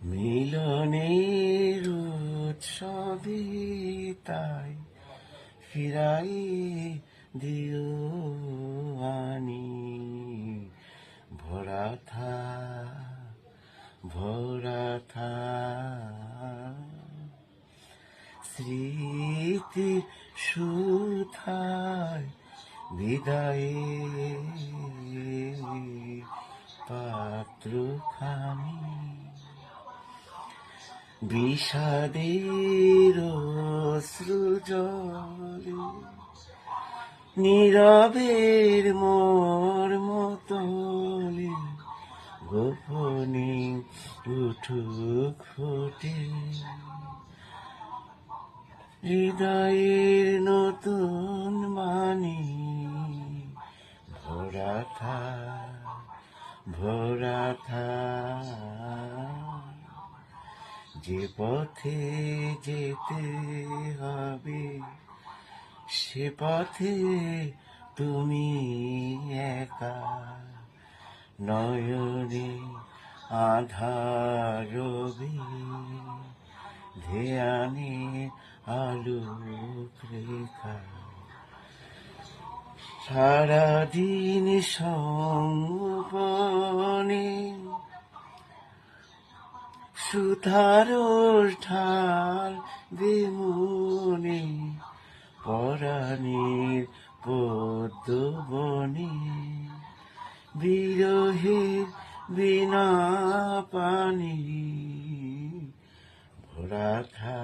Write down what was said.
মিলনের উৎসবে তাই ফিরাই দিও আনি ভরা থা স্মৃতি সুথায় বিদায়ে পাত্রখানি বিষাদের অশ্রুজলে নীরবের মর্ম তলে গোপনে উঠুক ফুটে হৃদয়ের নতুন মানি ভরা থা যে পথে যেতে হবে সে পথে তুমি একা নয়নে আধার রবি ধ্যানে আলোক রেখা সারাদিন সমপনে সুতার ঢাল বিমনে পরাণের পদ্ম বনে বিরহের বিনা পানি ভরা থা